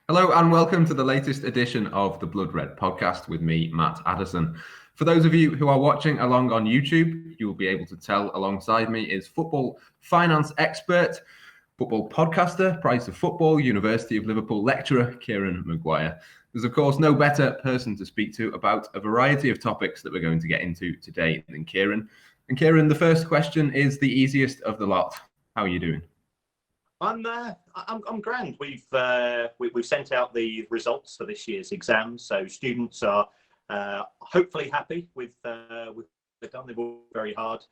Hello and welcome to the latest edition of the Blood Red podcast with me, Matt Addison. For those of you who are watching along on YouTube, you will be able to tell alongside me is football finance expert, football podcaster, Price of Football, University of Liverpool lecturer, Kieran Maguire. There's of course no better person to speak to about a variety of topics that we're going to get into today than Kieran. And Kieran, the first question is the easiest of the lot. How are you doing? I'm grand. We've sent out the results for this year's exams, so students are hopefully happy with what they've done. They've worked very hard.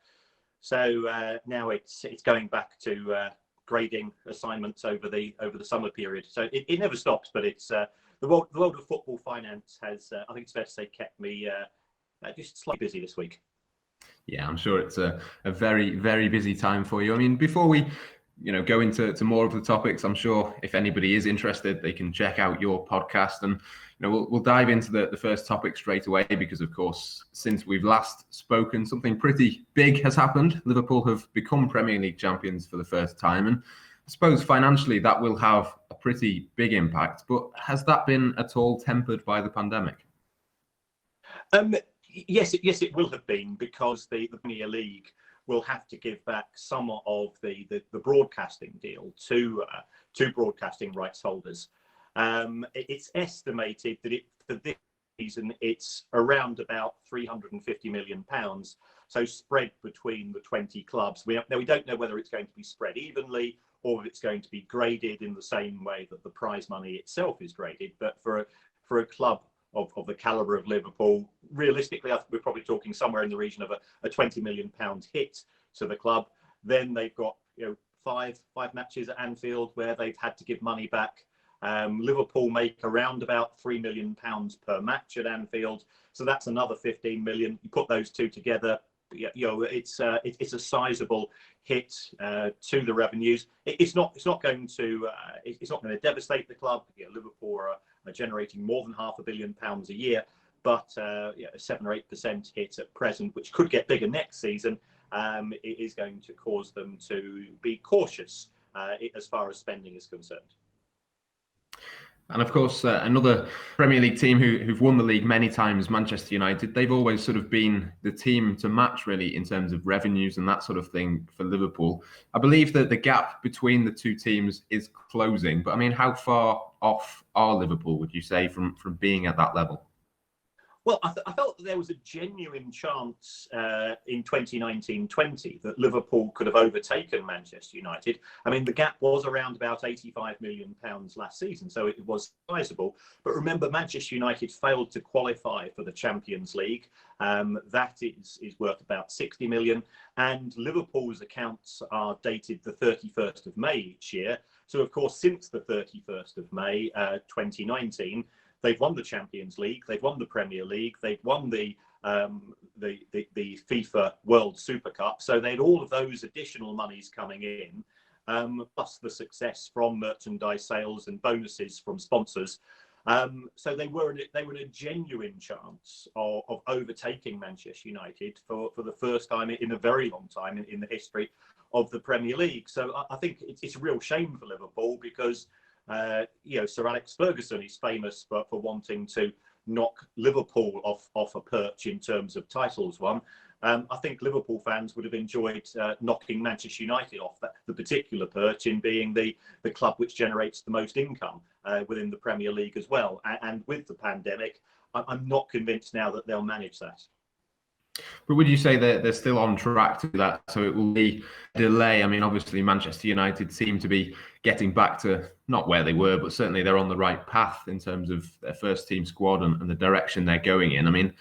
So now it's going back to grading assignments over the summer period. So it never stops, but it's the world of football finance has I think it's fair to say kept me just slightly busy this week. Yeah, I'm sure it's a very, very busy time for you. I mean, before we go into more of the topics, I'm sure if anybody is interested, they can check out your podcast, and we'll dive into the first topic straight away because, of course, since we've last spoken, something pretty big has happened. Liverpool have become Premier League champions for the first time, and I suppose financially that will have a pretty big impact. But has that been at all tempered by the pandemic? Yes, it will have been, because the Premier League will have to give back some of the broadcasting deal to broadcasting rights holders. It's estimated that for this season it's around about £350 million. So spread between the 20 clubs. We don't know whether it's going to be spread evenly or if it's going to be graded in the same way that the prize money itself is graded. But for a club of the calibre of Liverpool, realistically, I think we're probably talking somewhere in the region of a £20 million hit to the club. Then they've got five matches at Anfield where they've had to give money back. Liverpool make around about £3 million per match at Anfield, so that's another 15 million. You put those two together, it's a sizable hit to the revenues. It's not going to devastate the club. Liverpool are generating more than £500 million a year, but a 7 or 8% hit at present, which could get bigger next season, it is going to cause them to be cautious as far as spending is concerned. And of course, another Premier League team who've won the league many times, Manchester United, they've always sort of been the team to match really in terms of revenues and that sort of thing for Liverpool. I believe that the gap between the two teams is closing, but I mean, how far off are Liverpool, would you say, from being at that level? Well, I felt that there was a genuine chance in 2019-20 that Liverpool could have overtaken Manchester United. I mean, the gap was around about £85 million last season, so it was sizable. But remember, Manchester United failed to qualify for the Champions League. That is worth about 60 million. And Liverpool's accounts are dated the 31st of May each year. So, of course, since the 31st of May 2019, they've won the Champions League, they've won the Premier League, they've won the FIFA World Super Cup. So they had all of those additional monies coming in, plus the success from merchandise sales and bonuses from sponsors. So they were in a genuine chance of overtaking Manchester United for the first time in a very long time in the history of the Premier League. So I think it's a real shame for Liverpool, because Sir Alex Ferguson is famous for wanting to knock Liverpool off a perch in terms of titles won. I think Liverpool fans would have enjoyed knocking Manchester United off the particular perch in being the club which generates the most income within the Premier League as well. And with the pandemic, I'm not convinced now that they'll manage that. But would you say that they're still on track to that? So it will be a delay. I mean, obviously, Manchester United seem to be getting back to not where they were, but certainly they're on the right path in terms of their first team squad and the direction they're going in. I mean,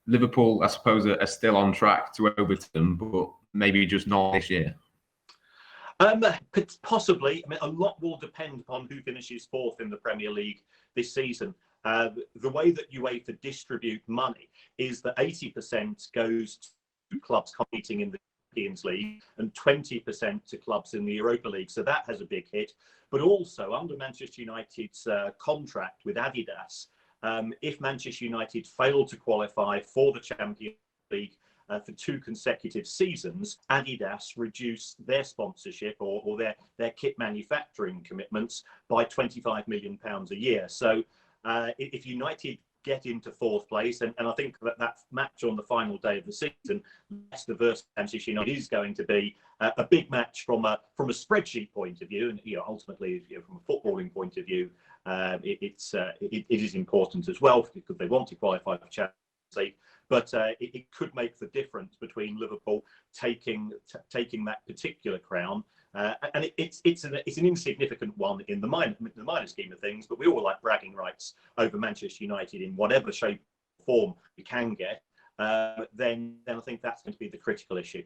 Liverpool, I suppose, are still on track to overtake them, but maybe just not this year. Possibly. I mean, a lot will depend upon who finishes fourth in the Premier League this season. The way that UEFA distribute money is that 80% goes to clubs competing in the Champions League and 20% to clubs in the Europa League. So that has a big hit. But also, under Manchester United's contract with Adidas, if Manchester United fail to qualify for the Champions League for 2 consecutive seasons, Adidas reduced their sponsorship or their kit manufacturing commitments by £25 million a year. So if United get into 4th place, and I think that match on the final day of the season, Leicester versus Manchester United, is going to be a big match from a spreadsheet point of view, and ultimately from a footballing point of view, it is important as well because they want to qualify for Champions League. But it could make the difference between Liverpool taking that particular crown, and it's an insignificant one in the minor scheme of things. But we all like bragging rights over Manchester United in whatever shape or form we can get. Then I think that's going to be the critical issue.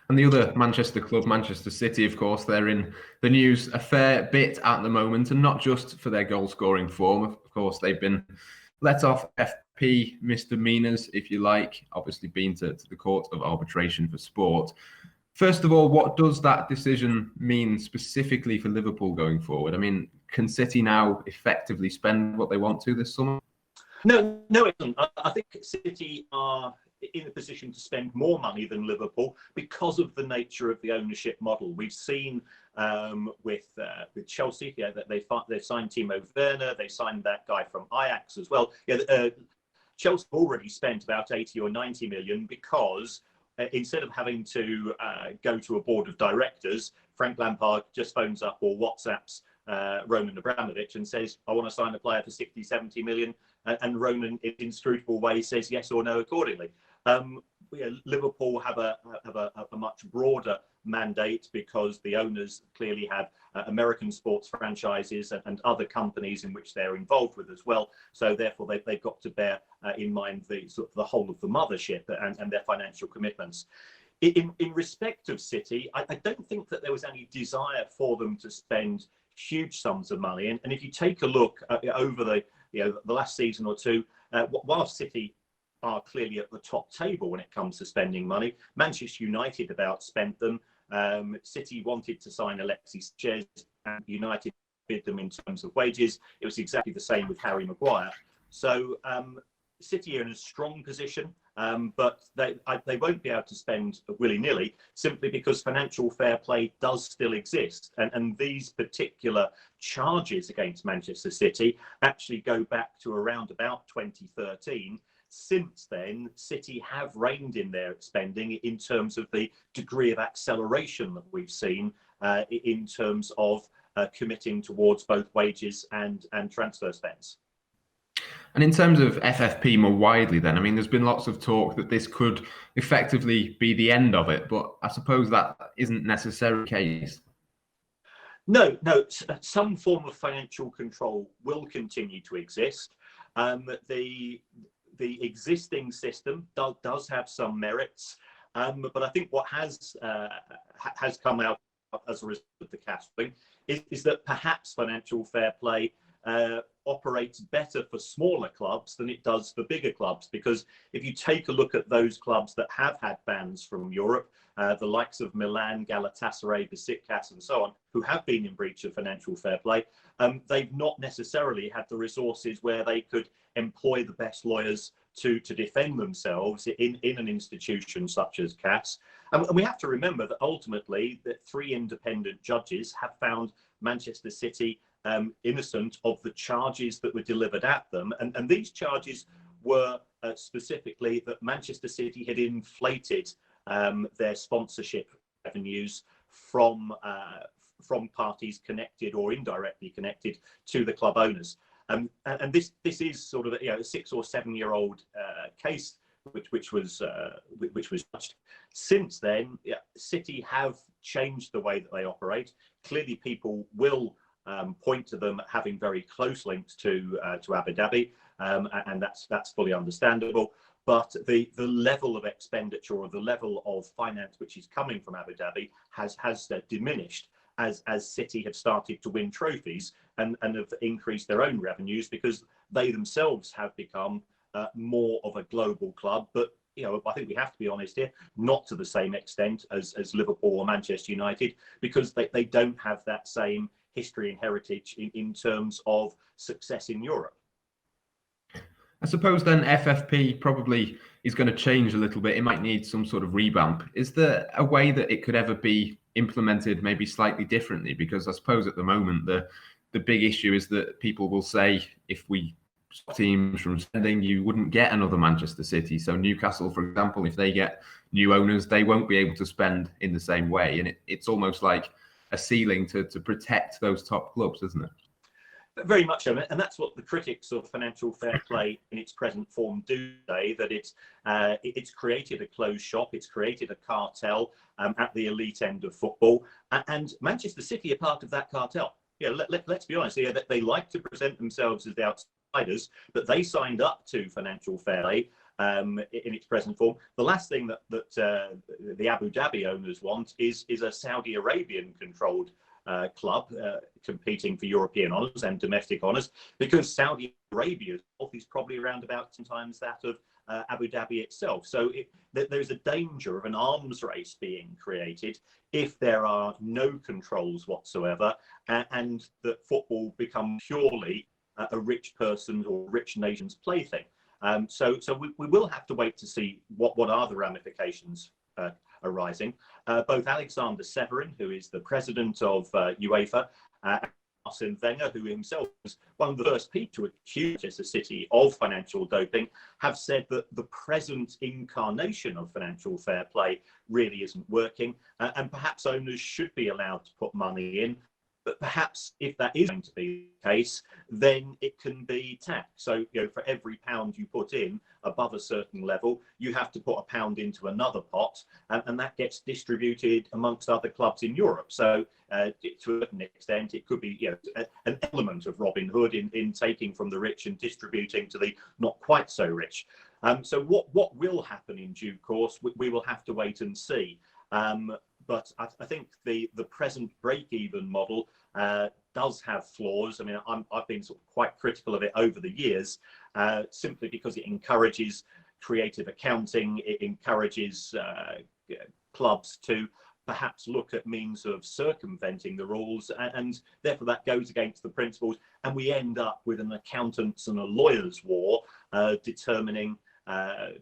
And the other Manchester club, Manchester City, of course, they're in the news a fair bit at the moment, and not just for their goal-scoring form. Of course, they've been let off FP misdemeanors, if you like, obviously been to the Court of Arbitration for Sport. First of all, what does that decision mean specifically for Liverpool going forward? I mean, can City now effectively spend what they want to this summer? No, it doesn't. I think City are in a position to spend more money than Liverpool because of the nature of the ownership model. We've seen with Chelsea, that they signed Timo Werner, they signed that guy from Ajax as well. Chelsea already spent about 80 or 90 million because instead of having to go to a board of directors, Frank Lampard just phones up or WhatsApps Roman Abramovich and says, I want to sign a player for 60, 70 million. And Roman, in inscrutable way, says yes or no accordingly. Liverpool have a much broader mandate because the owners clearly have American sports franchises and other companies in which they're involved with as well. So therefore, they've got to bear in mind the whole of the mothership and their financial commitments. In respect of City, I don't think that there was any desire for them to spend huge sums of money. And if you take a look over the last season or two, while City are clearly at the top table when it comes to spending money, Manchester United have outspent them. City wanted to sign Alexis Sanchez, and United bid them in terms of wages. It was exactly the same with Harry Maguire. So City are in a strong position, but they won't be able to spend willy-nilly simply because financial fair play does still exist. And these particular charges against Manchester City actually go back to around about 2013. Since then, City have reined in their spending in terms of the degree of acceleration that we've seen in terms of committing towards both wages and transfer spends. And in terms of FFP more widely then, I mean, there's been lots of talk that this could effectively be the end of it, but I suppose that isn't necessarily the case. No, some form of financial control will continue to exist. The existing system does have some merits, but I think what has come out as a result of the cash thing is that perhaps financial fair play operates better for smaller clubs than it does for bigger clubs. Because if you take a look at those clubs that have had bans from Europe, the likes of Milan, Galatasaray, Besiktas, and so on, who have been in breach of financial fair play, they've not necessarily had the resources where they could employ the best lawyers to defend themselves in an institution such as CAS. And we have to remember that ultimately that 3 independent judges have found Manchester City innocent of the charges that were delivered at them. And these charges were specifically that Manchester City had inflated their sponsorship revenues from parties connected or indirectly connected to the club owners. And this is sort of a 6 or 7 year old case which was judged. Since then, City have changed the way that they operate. Clearly, people will point to them having very close links to Abu Dhabi, and that's fully understandable. But the level of expenditure or the level of finance which is coming from Abu Dhabi has diminished as City have started to win trophies and have increased their own revenues because they themselves have become more of a global club. But I think we have to be honest here, not to the same extent as Liverpool or Manchester United, because they don't have that same history and heritage in terms of success in Europe. I suppose then FFP probably is going to change a little bit. It might need some sort of revamp. Is there a way that it could ever be implemented maybe slightly differently? Because I suppose at the moment the big issue is that people will say if we stop teams from spending, you wouldn't get another Manchester City. So Newcastle, for example, if they get new owners, they won't be able to spend in the same way. And it's almost like a ceiling to protect those top clubs, isn't it? Very much so, and that's what the critics of financial fair play in its present form do say, that it's created a closed shop, it's created a cartel at the elite end of football, and Manchester City are part of that cartel. Yeah, let's be honest here, that they like to present themselves as the outsiders, but they signed up to financial fair play in its present form. The last thing that the Abu Dhabi owners want is a Saudi Arabian controlled club competing for European honours and domestic honours, because Saudi Arabia is probably around about 10 times that of Abu Dhabi itself. So there's a danger of an arms race being created if there are no controls whatsoever, and that football becomes purely a rich person's or rich nation's plaything. So we will have to wait to see what are the ramifications arising. Both Alexander Severin, who is the president of UEFA, and Arsene Wenger, who himself was one of the first people to accuse Manchester City of financial doping, have said that the present incarnation of financial fair play really isn't working, and perhaps owners should be allowed to put money in. But perhaps if that is going to be the case, then it can be taxed. So, for every pound you put in above a certain level, you have to put a pound into another pot, and that gets distributed amongst other clubs in Europe. So, to a certain extent, it could be an element of Robin Hood in taking from the rich and distributing to the not quite so rich. So, what will happen in due course, we will have to wait and see. But I think the present break-even model does have flaws. I mean, I've been sort of quite critical of it over the years, simply because it encourages creative accounting. It encourages clubs to perhaps look at means of circumventing the rules, and therefore that goes against the principles. And we end up with an accountants and a lawyers' war, determining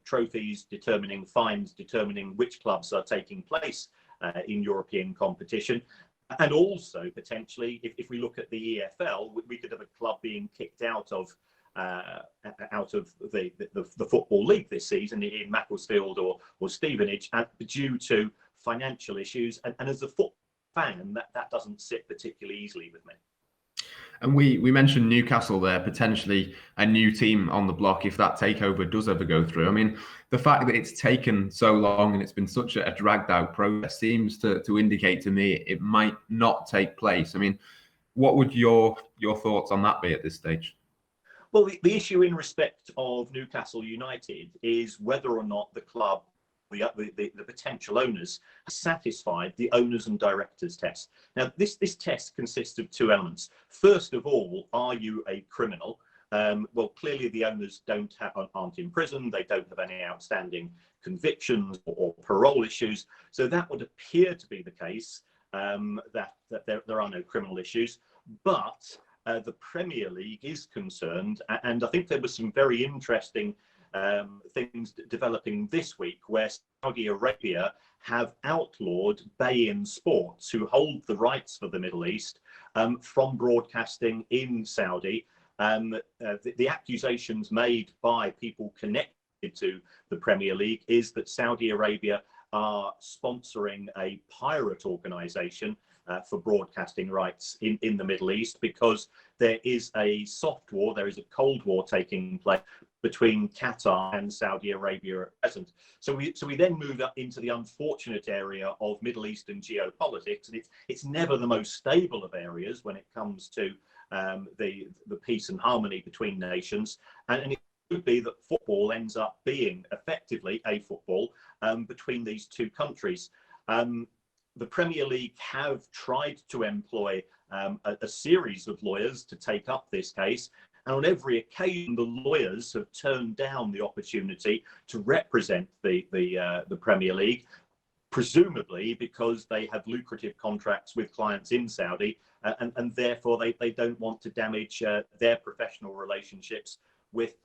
trophies, determining fines, determining which clubs are taking place in European competition. And also potentially, if we look at the EFL, we could have a club being kicked out of the Football League this season in Macclesfield or Stevenage due to financial issues. And as a football fan, that doesn't sit particularly easily with me. And we mentioned Newcastle there, potentially a new team on the block if that takeover does ever go through. I mean, the fact that it's taken so long and it's been such a dragged out process seems to indicate to me it might not take place. I mean, what would your thoughts on that be at this stage? Well, the issue in respect of Newcastle United is whether or not the club, the potential owners, satisfied the owners and directors test. Now, this test consists of two elements. First of all, are you a criminal? Well, clearly the owners aren't in prison. They don't have any outstanding convictions or parole issues. So that would appear to be the case, that there are no criminal issues. But the Premier League is concerned, and I think there was some very interesting things developing this week, where Saudi Arabia have outlawed beIN Sports, who hold the rights for the Middle East, from broadcasting in Saudi. The accusations made by people connected to the Premier League is that Saudi Arabia are sponsoring a pirate organization for broadcasting rights in the Middle East, because there is a soft war, there is a Cold War taking place between Qatar and Saudi Arabia at present. So we then move up into the unfortunate area of Middle Eastern geopolitics, and it's never the most stable of areas when it comes to the peace and harmony between nations, and it could be that football ends up being effectively a football between these two countries. The Premier League have tried to employ a series of lawyers to take up this case, and on every occasion the lawyers have turned down the opportunity to represent the Premier League, presumably because they have lucrative contracts with clients in Saudi, and therefore they don't want to damage their professional relationships with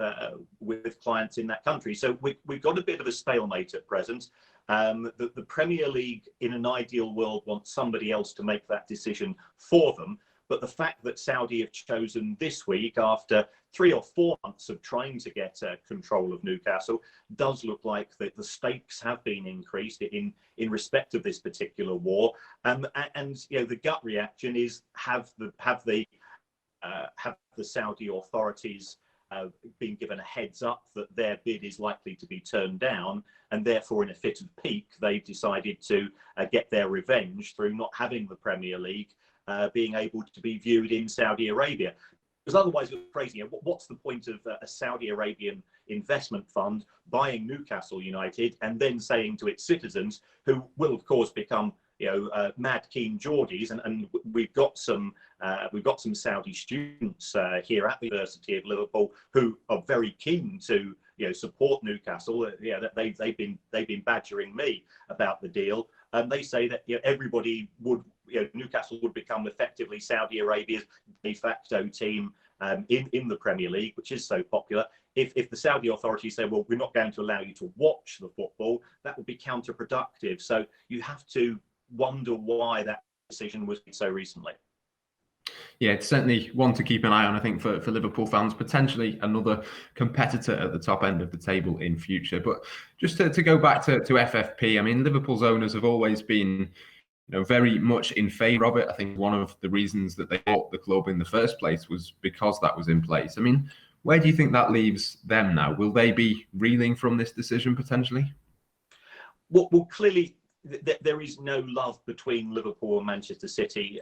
clients in that country. So we've got a bit of a stalemate at present. The Premier League, in an ideal world, wants somebody else to make that decision for them. But the fact that Saudi have chosen this week, after 3 or 4 months of trying to get control of Newcastle, does look like the stakes have been increased in respect of this particular war. And you know, the gut reaction is, have the Saudi authorities been given a heads up that their bid is likely to be turned down, and therefore in a fit of pique they've decided to get their revenge through not having the Premier League being able to be viewed in Saudi Arabia. Because otherwise it's crazy. What's the point of a Saudi Arabian investment fund buying Newcastle United and then saying to its citizens, who will of course become mad keen Geordies, and we've got some Saudi students here at the University of Liverpool who are very keen to support Newcastle. They've been badgering me about the deal, and they say that everybody would Newcastle would become effectively Saudi Arabia's de facto team in the Premier League, which is so popular. If the Saudi authorities say, well, we're not going to allow you to watch the football, that would be counterproductive. So you have to wonder why that decision was made so recently. Yeah, it's certainly one to keep an eye on, I think, for Liverpool fans, potentially another competitor at the top end of the table in future. But just to go back to FFP, I mean, Liverpool's owners have always been very much in favour of it. I think one of the reasons that they bought the club in the first place was because that was in place. I mean, where do you think that leaves them now? Will they be reeling from this decision potentially? Well, clearly there is no love between Liverpool and Manchester City.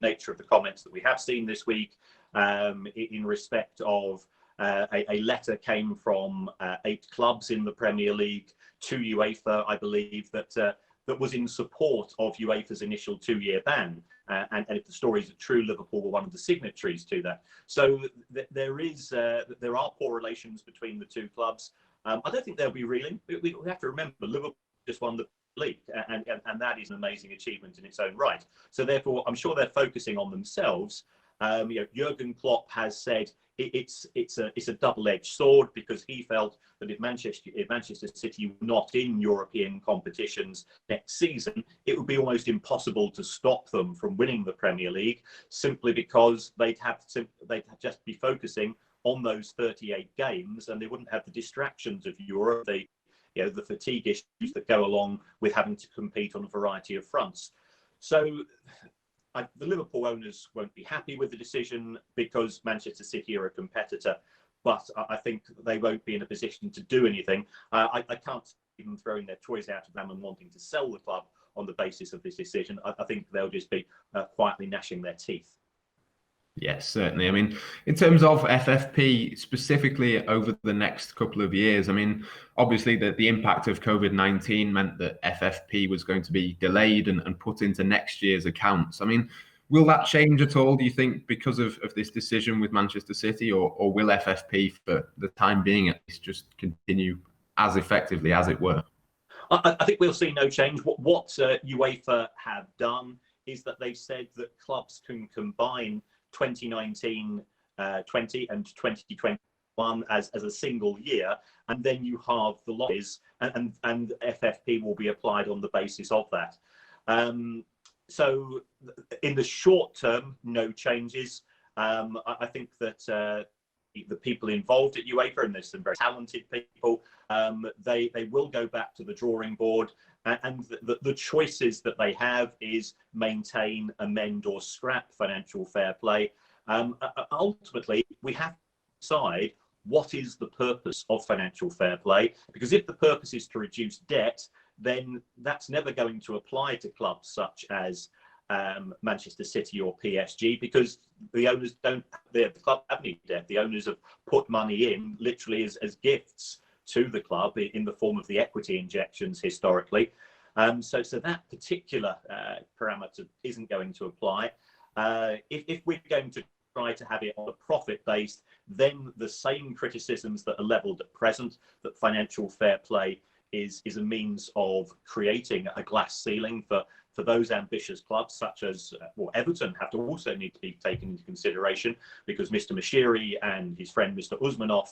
Nature of the comments that we have seen this week in respect of a letter came from 8 clubs in the Premier League to UEFA, I believe, that was in support of UEFA's initial 2-year ban. And if the stories are true, Liverpool were one of the signatories to that. So there are poor relations between the two clubs. I don't think they'll be reeling. We have to remember, Liverpool just won the league, and that is an amazing achievement in its own right. So therefore, I'm sure they're focusing on themselves. Jurgen Klopp has said it's a double-edged sword, because he felt that if Manchester City were not in European competitions next season, it would be almost impossible to stop them from winning the Premier League, simply because they'd just be focusing on those 38 games, and they wouldn't have the distractions of Europe, the fatigue issues that go along with having to compete on a variety of fronts. So the Liverpool owners won't be happy with the decision, because Manchester City are a competitor, but I think they won't be in a position to do anything. I can't see them throwing their toys out of them and wanting to sell the club on the basis of this decision. I think they'll just be quietly gnashing their teeth. Yes, certainly. I mean, in terms of FFP specifically over the next couple of years, I mean, obviously the impact of COVID-19 meant that FFP was going to be delayed and put into next year's accounts. I mean, will that change at all, do you think, because of this decision with Manchester City, or will FFP for the time being at least just continue as effectively as it were? I think we'll see no change. What UEFA have done is that they've said that clubs can combine 2019-20 and 2021 as a single year, and then you halve the losses, and FFP will be applied on the basis of that. So in the short term, no changes. I think that the people involved at UEFA, and there's some very talented people, they will go back to the drawing board, and the choices that they have is maintain, amend, or scrap financial fair play. Ultimately, we have to decide what is the purpose of financial fair play, because if the purpose is to reduce debt, then that's never going to apply to clubs such as Manchester City or PSG, because the owners the club have any debt. The owners have put money in literally as gifts to the club in the form of the equity injections historically. So that particular parameter isn't going to apply. If we're going to try to have it on a profit based, then the same criticisms that are levelled at present, that financial fair play is a means of creating a glass ceiling for for those ambitious clubs, such as Everton, have to also need to be taken into consideration, because Mr. Mashiri and his friend Mr. Usmanov,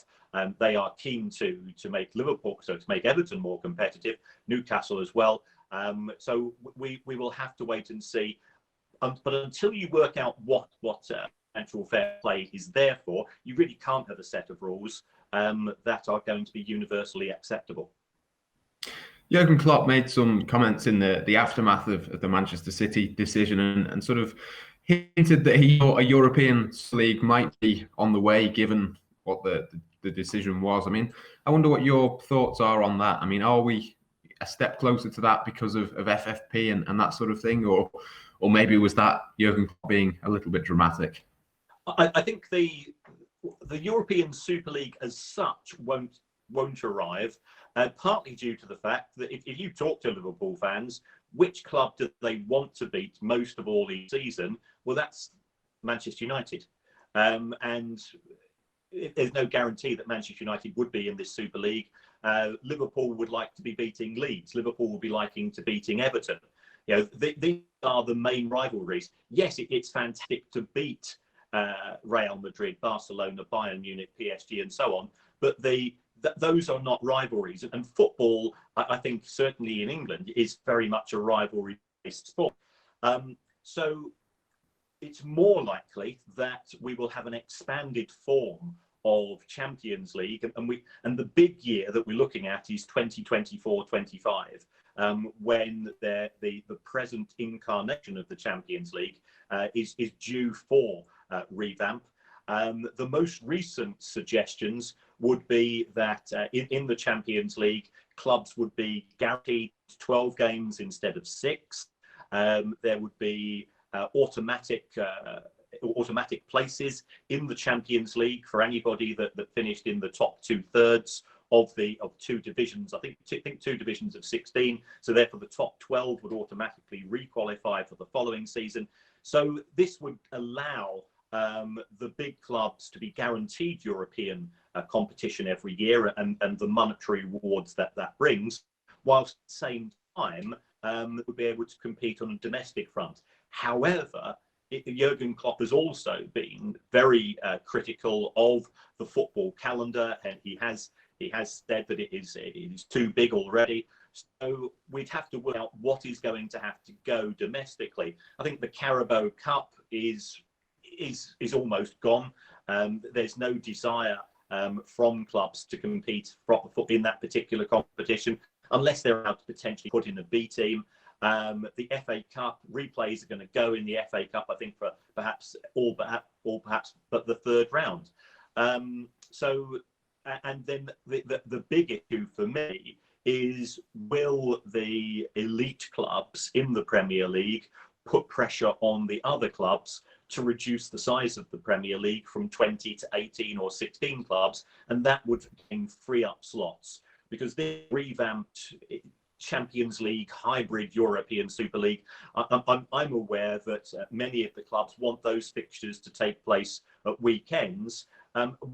they are keen to make Everton more competitive. Newcastle as well. So we will have to wait and see. But until you work out what financial fair play is there for, you really can't have a set of rules that are going to be universally acceptable. Jurgen Klopp made some comments in the aftermath of the Manchester City decision and sort of hinted that he thought a European League might be on the way, given what the decision was. I mean, I wonder what your thoughts are on that. I mean, are we a step closer to that because of FFP and that sort of thing, or maybe was that Jurgen Klopp being a little bit dramatic? I think the European Super League as such won't arrive, partly due to the fact that if you talk to Liverpool fans, which club do they want to beat most of all each season? Well, that's Manchester United. And there's no guarantee that Manchester United would be in this Super League. Liverpool would like to be beating Leeds. Liverpool will be liking to beating Everton. You know, these are the main rivalries. Yes, it's fantastic to beat Real Madrid, Barcelona, Bayern Munich, PSG, and so on, but those are not rivalries. And football, I think, certainly in England, is very much a rivalry-based sport. So it's more likely that we will have an expanded form of Champions League, and the big year that we're looking at is 2024-25, when the present incarnation of the Champions League is due for revamp. The most recent suggestions would be that in the Champions League, clubs would be guaranteed 12 games instead of 6. There would be automatic places in the Champions League for anybody that finished in the top 2/3 of two divisions. I think 2 divisions of 16. So therefore, the top 12 would automatically re-qualify for the following season. So this would allow the big clubs to be guaranteed European competition every year, and the monetary rewards that brings, whilst at the same time would be able to compete on a domestic front. However, Jurgen Klopp has also been very critical of the football calendar, and he has said that it is too big already. So we'd have to work out what is going to have to go domestically. I think the Carabao Cup is almost gone. There's no desire from clubs to compete in that particular competition unless they're allowed to potentially put in a B team. The FA Cup replays are going to go in the FA Cup, I think, for perhaps but the third round. And then the big issue for me is, will the elite clubs in the Premier League put pressure on the other clubs to reduce the size of the Premier League from 20 to 18 or 16 clubs, and that would free up slots, because the revamped Champions League hybrid European Super League, I'm aware that many of the clubs want those fixtures to take place at weekends,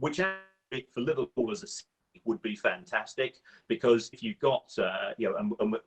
which for Liverpool as a city would be fantastic, because if you've got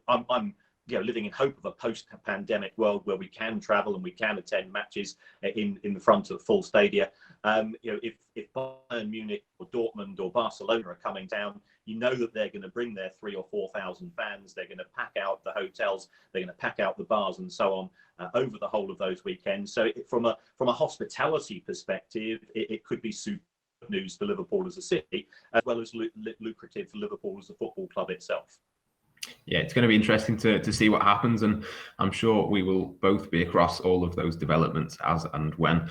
I'm living in hope of a post-pandemic world where we can travel and we can attend matches in the front of full stadia. If Bayern Munich or Dortmund or Barcelona are coming down, you know that they're going to bring their 3,000 or 4,000 fans. They're going to pack out the hotels. They're going to pack out the bars and so on over the whole of those weekends. So from a hospitality perspective, it could be super news for Liverpool as a city, as well as lucrative for Liverpool as a football club itself. Yeah, it's going to be interesting to see what happens, and I'm sure we will both be across all of those developments as and when.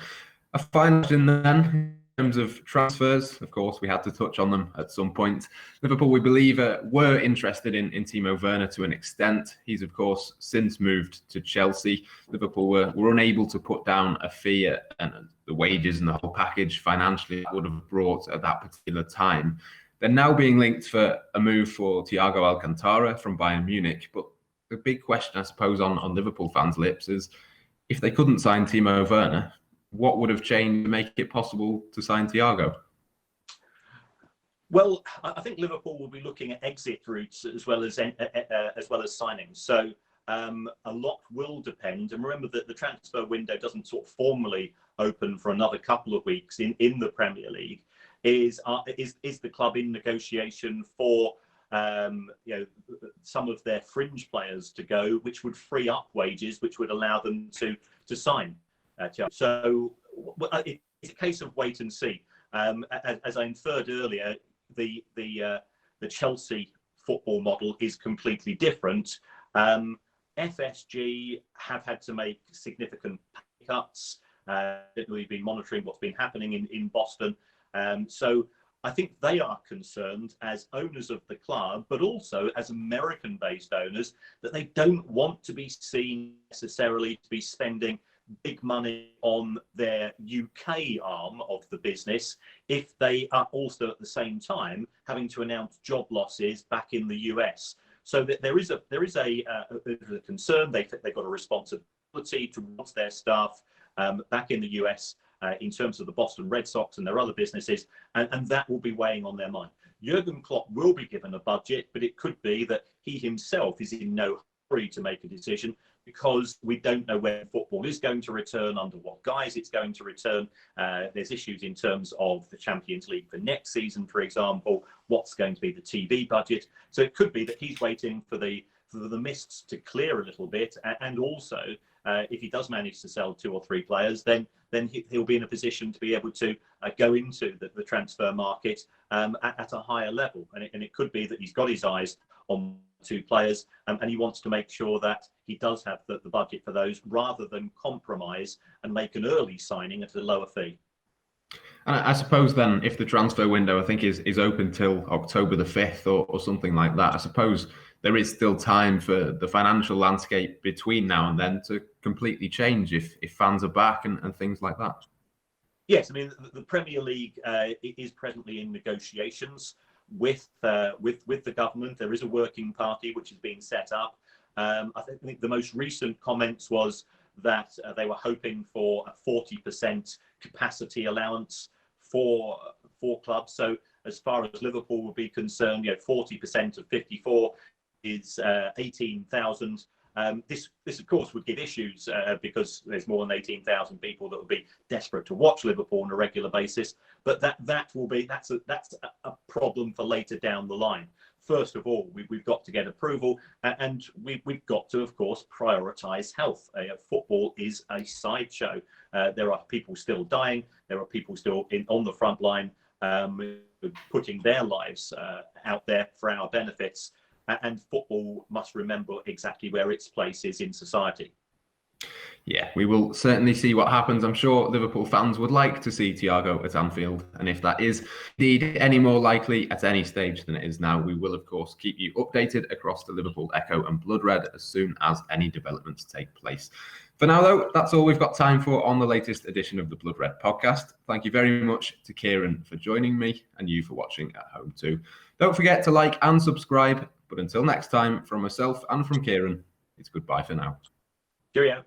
A final question then, in terms of transfers, of course, we had to touch on them at some point. Liverpool, we believe, were interested in Timo Werner to an extent. He's, of course, since moved to Chelsea. Liverpool were unable to put down a fee, and the wages and the whole package financially that would have brought at that particular time. They're now being linked for a move for Thiago Alcantara from Bayern Munich. But the big question, I suppose, on Liverpool fans' lips is, if they couldn't sign Timo Werner, what would have changed to make it possible to sign Thiago? Well, I think Liverpool will be looking at exit routes as well as signings. So a lot will depend. And remember that the transfer window doesn't sort of formally open for another couple of weeks in the Premier League. Is the club in negotiation for some of their fringe players to go, which would free up wages, which would allow them to sign. So it's a case of wait and see. As I inferred earlier, the Chelsea football model is completely different. FSG have had to make significant pay cuts. We've been monitoring what's been happening in Boston. So I think they are concerned as owners of the club, but also as American-based owners, that they don't want to be seen necessarily to be spending big money on their UK arm of the business if they are also at the same time having to announce job losses back in the US. So that there is a concern. They've got a responsibility towards their staff back in the US in terms of the Boston Red Sox and their other businesses, and that will be weighing on their mind. Jurgen Klopp will be given a budget, but it could be that he himself is in no hurry to make a decision, because we don't know when football is going to return, under what guise it's going to return. There's issues in terms of the Champions League for next season, for example, what's going to be the TV budget. So it could be that he's waiting for the mists to clear a little bit, and also if he does manage to sell 2 or 3 players, then he'll be in a position to be able to go into the transfer market at a higher level. And it could be that he's got his eyes on 2 players, and he wants to make sure that he does have the budget for those, rather than compromise and make an early signing at a lower fee. And I suppose then, if the transfer window, I think, is open till October the 5th or something like that, I suppose there is still time for the financial landscape between now and then to completely change if fans are back and things like that. Yes, I mean, the Premier League is presently in negotiations with the government. There is a working party which is being set up. I think the most recent comments was that they were hoping for a 40% capacity allowance for clubs. So as far as Liverpool would be concerned, 40% of 54 is 18,000. This of course would give issues because there's more than 18,000 people that would be desperate to watch Liverpool on a regular basis. But that's a problem for later down the line. First of all, we've got to get approval, and we've got to, of course, prioritise health. Football is a sideshow. There are people still dying. There are people still on the front line putting their lives out there for our benefits. And football must remember exactly where its place is in society. Yeah, we will certainly see what happens. I'm sure Liverpool fans would like to see Thiago at Anfield. And if that is indeed any more likely at any stage than it is now, we will, of course, keep you updated across the Liverpool Echo and Blood Red as soon as any developments take place. For now, though, that's all we've got time for on the latest edition of the Blood Red podcast. Thank you very much to Kieran for joining me, and you for watching at home too. Don't forget to like and subscribe. But until next time, from myself and from Kieran, it's goodbye for now. Cheerio.